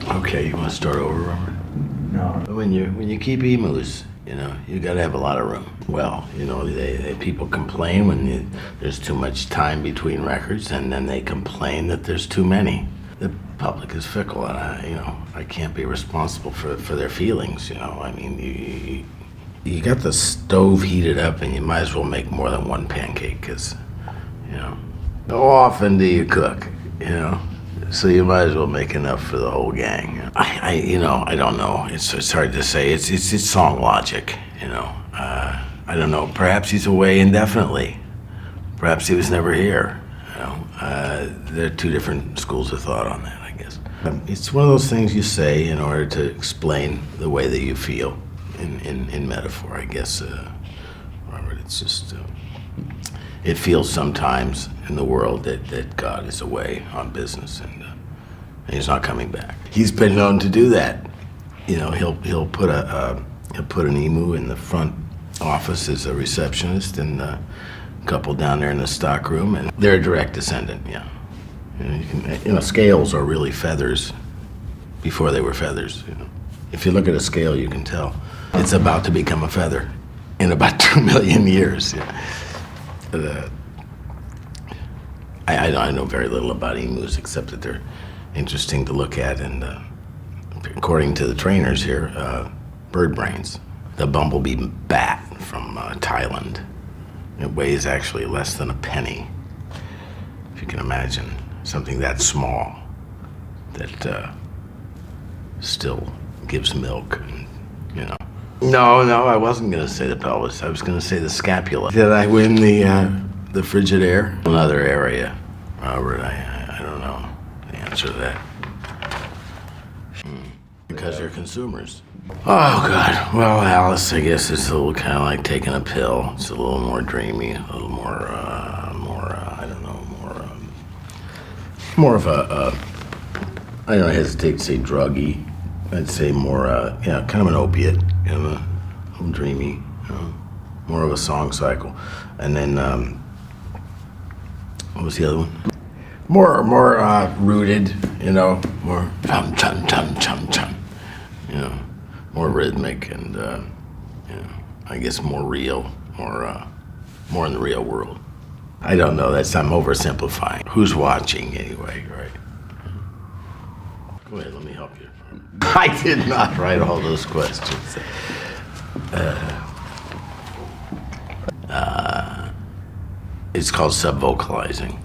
Okay, you want to start over, Robert? No. When you keep emus, you got to have a lot of room. Well, people complain when there's too much time between records, and then they complain that there's too many. The public is fickle, and I can't be responsible for their feelings. I mean, you got the stove heated up, and you might as well make more than one pancake, because how often do you cook? So you might as well make enough for the whole gang. I don't know. It's hard to say. It's song logic. I don't know. Perhaps he's away indefinitely. Perhaps he was never here. There are two different schools of thought on that, I guess. It's one of those things you say in order to explain the way that you feel in metaphor, I guess. Robert, it's just it feels sometimes in the world that God is away on business and he's not coming back. He's been known to do that. He'll put an emu in the front office as a receptionist and a couple down there in the stock room, and they're a direct descendant. Yeah, scales are really feathers before they were feathers. If you look at a scale, you can tell it's about to become a feather in about 2 million years. I know very little about emus except that they're interesting to look at, and according to the trainers here, bird brains. The bumblebee bat from Thailand. It weighs actually less than a penny. If you can imagine something that small that still gives milk, and. No, I wasn't going to say the pelvis. I was going to say the scapula. Did I win the Frigidaire? Another area, Robert. I don't know the answer to that. Because they're consumers. Oh God. Well, Alice, I guess it's a little kind of like taking a pill. It's a little more dreamy, a little more, I don't know, more of a. I don't hesitate to say druggy. I'd say more, kind of an opiate, a little dreamy, more of a song cycle. And then, what was the other one? More rooted, more chum chum chum chum chum, more rhythmic and, I guess more real, more in the real world. I don't know. I'm oversimplifying. Who's watching anyway, right? Go ahead, let me help you. I did not write all those questions. It's called subvocalizing.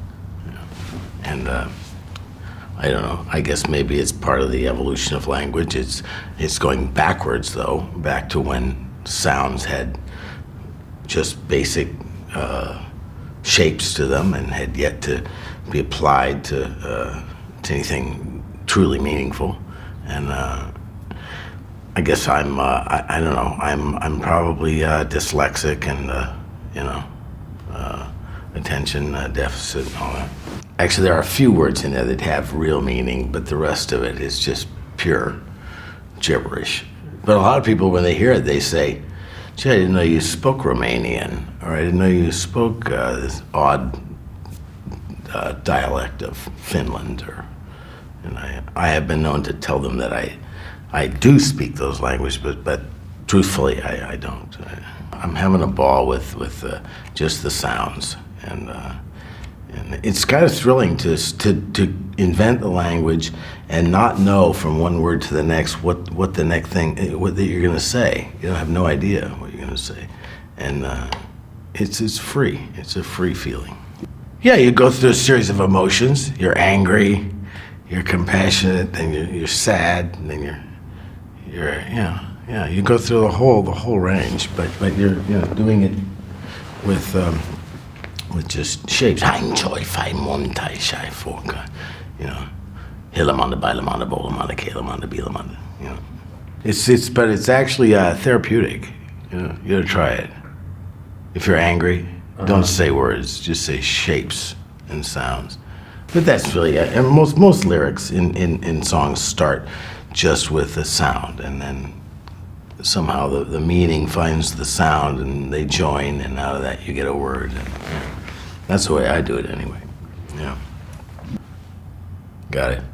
And I don't know, I guess maybe it's part of the evolution of language. It's going backwards, though, back to when sounds had just basic shapes to them and had yet to be applied to anything truly meaningful. And I guess I don't know. I'm probably dyslexic and attention deficit and all that. Actually, there are a few words in there that have real meaning, but the rest of it is just pure gibberish. But a lot of people, when they hear it, they say, "Gee, I didn't know you spoke Romanian," or "I didn't know you spoke this odd dialect of Finland," or. And I have been known to tell them that I do speak those languages, but truthfully, I don't. I'm having a ball with just the sounds, and it's kind of thrilling to invent the language and not know from one word to the next what the next thing what that you're going to say. You don't have no idea what you're going to say, and it's free. It's a free feeling. Yeah, you go through a series of emotions. You're angry. You're compassionate, then you're sad, and then you go through the whole range, but you're doing it with just shapes. Hangjoy, fai montai, shai forka, Hilamanda, Bailamanda, Bolamanda, Kalamanda, Bilamanda, But it's actually therapeutic. You gotta try it. If you're angry, don't say words, just say shapes and sounds. But that's really it. And most lyrics in songs start just with the sound, and then somehow the meaning finds the sound, and they join, and out of that you get a word. And, that's the way I do it anyway. Yeah. Got it.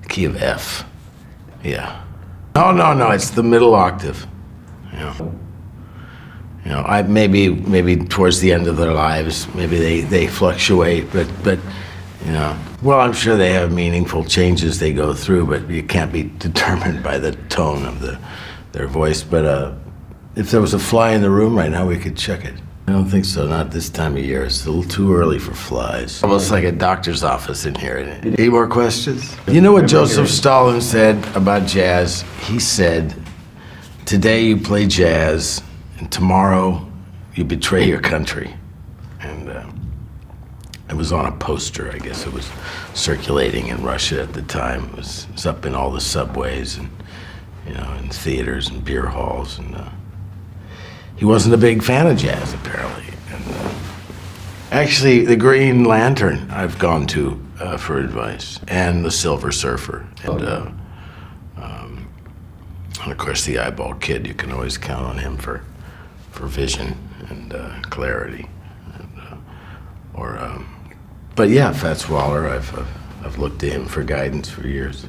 Key of F. Yeah. No, it's the middle octave. I maybe towards the end of their lives, maybe they fluctuate, but well, I'm sure they have meaningful changes they go through, but you can't be determined by the tone of their voice. But if there was a fly in the room right now, we could check it. I don't think so, not this time of year. It's a little too early for flies. Almost like a doctor's office in here. Any more questions? You know what Joseph Stalin said about jazz? He said, today you play jazz, and tomorrow you betray your country. And it was on a poster, I guess it was circulating in Russia at the time. It was up in all the subways and, in theaters and beer halls. And he wasn't a big fan of jazz, apparently. And actually, the Green Lantern I've gone to for advice, and the Silver Surfer. And of course, the Eyeball Kid, you can always count on him for vision and clarity. But yeah, Fats Waller, I've looked to him for guidance for years.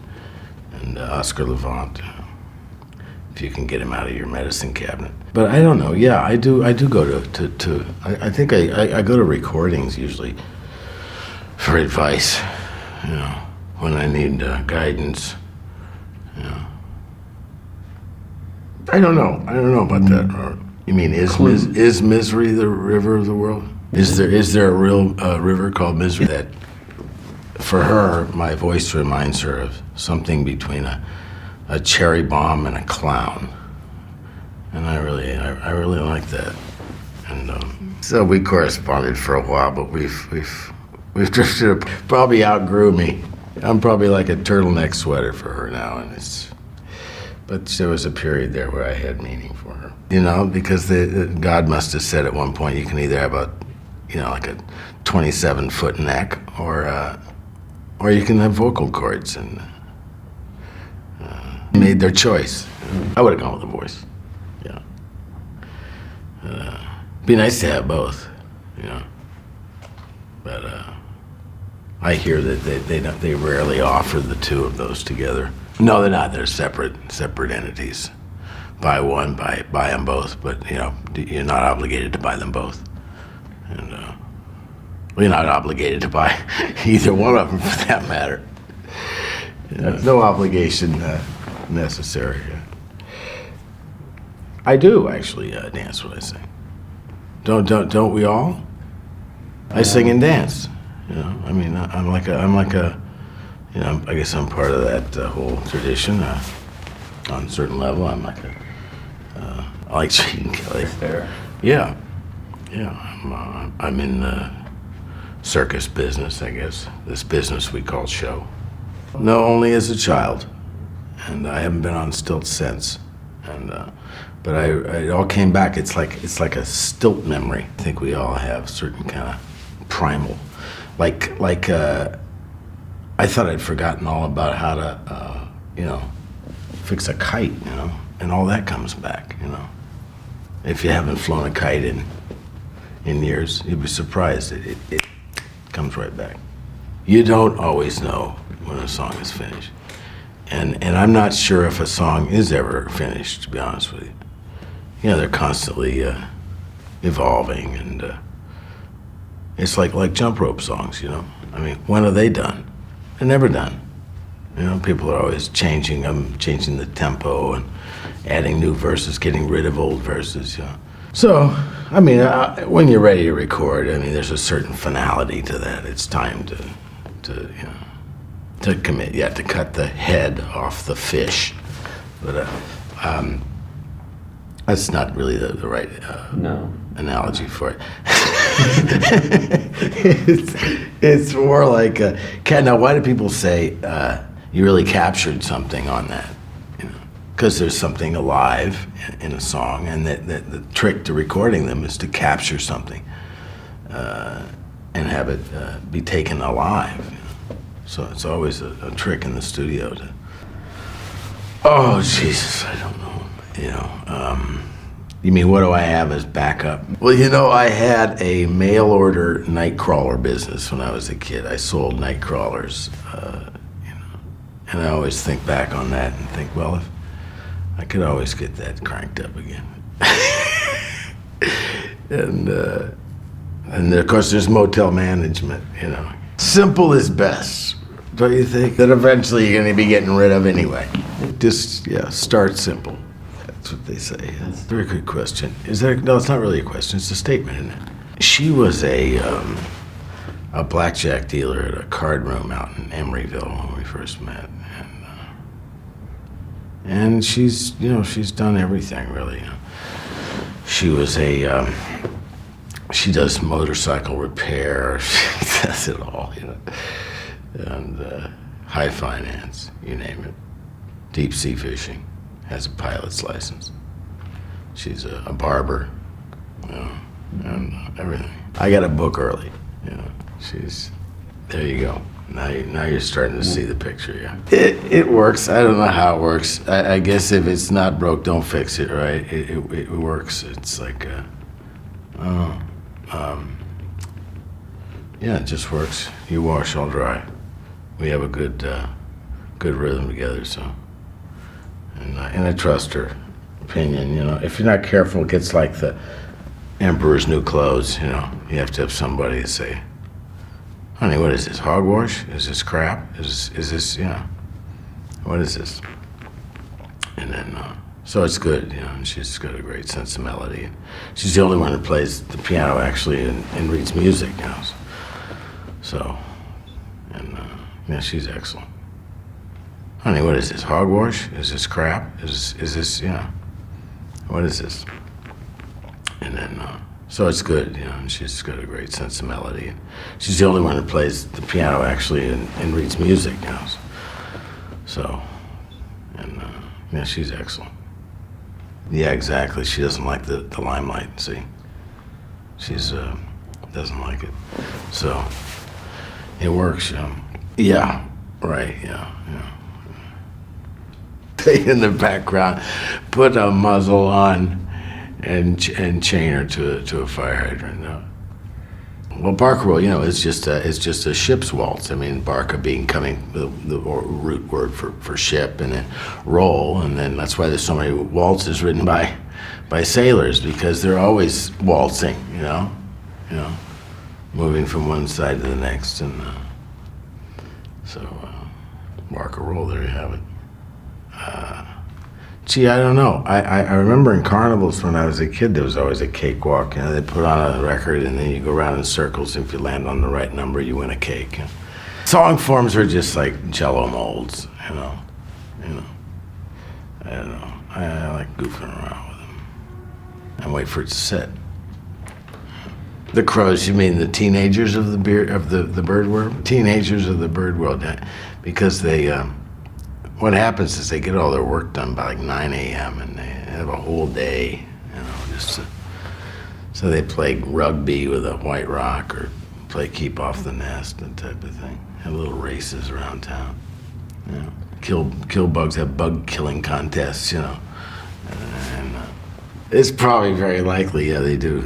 And Oscar Levant, if you can get him out of your medicine cabinet. But I don't know, yeah, I do go to I think I go to recordings usually for advice, when I need guidance, I don't know about that. Or, you mean, is Misery the river of the world? Is there a real river called Misery that, for her, my voice reminds her of something between a cherry bomb and a clown, and I really like that. And so we corresponded for a while, but we've drifted. Probably outgrew me. I'm probably like a turtleneck sweater for her now, but there was a period there where I had meaning for her. Because God must have said at one point, you can either have like a 27-foot neck, or you can have vocal cords, and made their choice. I would have gone with the voice. Be nice to have both, But I hear that they rarely offer the two of those together. No, they're not. They're separate entities. Buy one, buy them both, but you're not obligated to buy them both. And you're not obligated to buy either one of them, for that matter. No obligation necessary. I do actually dance when I sing. Don't we all? I sing and dance. I mean, I'm like a I guess I'm part of that whole tradition. On a certain level, I'm like I like Gene Kelly. There. Yeah. I'm in the circus business, I guess. This business we call show. No, only as a child, and I haven't been on stilts since. And but it all came back. It's like a stilt memory. I think we all have certain kind of primal, like I thought I'd forgotten all about how to fix a kite, and all that comes back, If you haven't flown a kite in years, you'd be surprised. It comes right back. You don't always know when a song is finished. And I'm not sure if a song is ever finished, to be honest with you. They're constantly evolving, and it's like jump rope songs, I mean, when are they done? They're never done. People are always changing them, changing the tempo and adding new verses, getting rid of old verses, So, I mean, when you're ready to record, I mean, there's a certain finality to that. It's time to commit. You have to cut the head off the fish. But that's not really the right analogy for it. it's more like, now why do people say you really captured something on that? Because there's something alive in a song, and the trick to recording them is to capture something and have it be taken alive. So it's always a trick in the studio to, oh, Jesus, I don't know. You mean, what do I have as backup? Well, I had a mail order nightcrawler business when I was a kid. I sold nightcrawlers, And I always think back on that and think, well, if I could always get that cranked up again. And of course, there's motel management, you know. Simple is best, don't you think? That eventually you're going to be getting rid of anyway. Just, yeah, start simple. That's what they say. That's a very good question. No, it's not really a question. It's a statement, isn't it? She was a blackjack dealer at a card room out in Emeryville when we first met. And she's done everything, really. She was she does motorcycle repair. She does it all, and high finance, you name it. Deep sea fishing, has a pilot's license. She's a barber, and everything. I got to book early, there you go. Now you're starting to see the picture, yeah. It works. I don't know how it works. I guess if it's not broke, don't fix it, right? It works. It's like, yeah, it just works. You wash, I'll dry. We have a good rhythm together, so. And I trust her opinion, If you're not careful, it gets like the emperor's new clothes, You have to have somebody to say, honey, what is this, hogwash? Is this crap? Is this, what is this? And then, so it's good, and she's got a great sense of melody. She's the only one that plays the piano, actually, and reads music, So, and, yeah, she's excellent. Honey, what is this, hogwash? Is this crap? Is this, what is this? And then, so it's good, and she's got a great sense of melody. She's the only one that plays the piano, actually, and reads music, So, and, yeah, she's excellent. Yeah, exactly. She doesn't like the limelight, see? She's, doesn't like it. So, it works, Yeah, right, yeah. In the background, put a muzzle on, and chain her to a fire hydrant. Well, barca roll, it's just a ship's waltz. I mean, barca becoming the root word for ship, and then roll, and then that's why there's so many waltzes written by sailors, because they're always waltzing, moving from one side to the next, and so barca roll. There you have it. Gee, I don't know. I remember in carnivals when I was a kid, there was always a cakewalk. They put on a record, and then you go around in circles. If you land on the right number, you win a cake. Song forms are just like Jello molds, I don't know. I like goofing around with them and wait for it to sit. The crows, you mean the teenagers of the bird world? Teenagers of the bird world, because they. What happens is they get all their work done by like 9 a.m. and they have a whole day, so they play rugby with a white rock or play keep off the nest, that type of thing. Have little races around town. Kill bugs, have bug killing contests, And it's probably very likely, yeah, they do.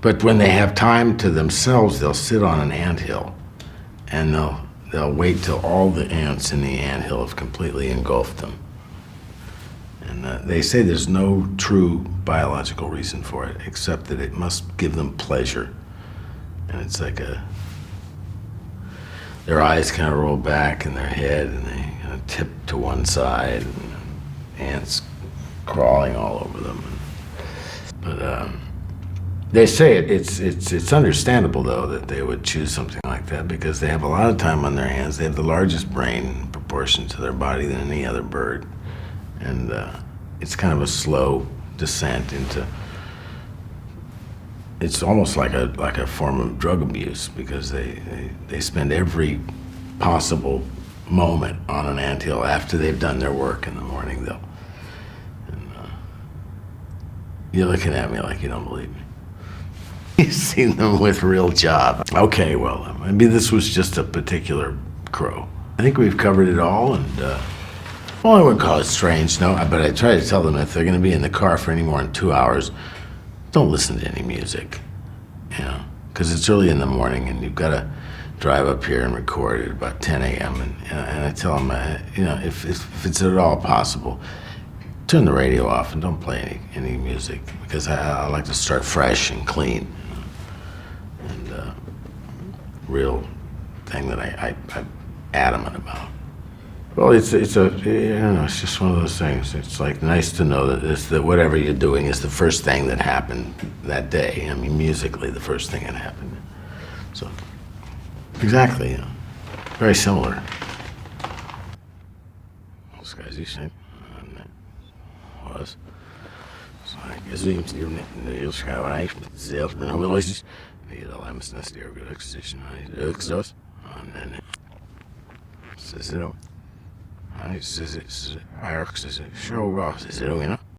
But when they have time to themselves, they'll sit on an anthill, and they'll wait till all the ants in the anthill have completely engulfed them. And they say there's no true biological reason for it, except that it must give them pleasure. And it's like their eyes kind of roll back in their head, and they kind of tip to one side, and ants crawling all over them. But they say it's understandable, though, that they would choose something like that, because they have a lot of time on their hands. They have the largest brain in proportion to their body than any other bird. And it's kind of a slow descent into, it's almost like a form of drug abuse, because they spend every possible moment on an anthill after they've done their work in the morning, you're looking at me like you don't believe me. You've seen them with real jobs. Okay, well, maybe this was just a particular crow. I think we've covered it all, and, well, I wouldn't call it strange, no, but I try to tell them if they're going to be in the car for any more than 2 hours, don't listen to any music, because it's early in the morning, and you've got drive up here and record at about 10 a.m. And I tell them, if it's at all possible, turn the radio off and don't play any music, because I like to start fresh and clean. And real thing that I'm adamant about. Well, it's just one of those things. It's like nice to know that whatever you're doing is the first thing that happened that day. I mean, musically, the first thing that happened. So, exactly, very similar. This guy's using was. So I guess we heel schrijverij zelf ben wel eens die de lamps naar de organisatie ook zo. En ze zo. Hij is eigenlijk show off, ze zo,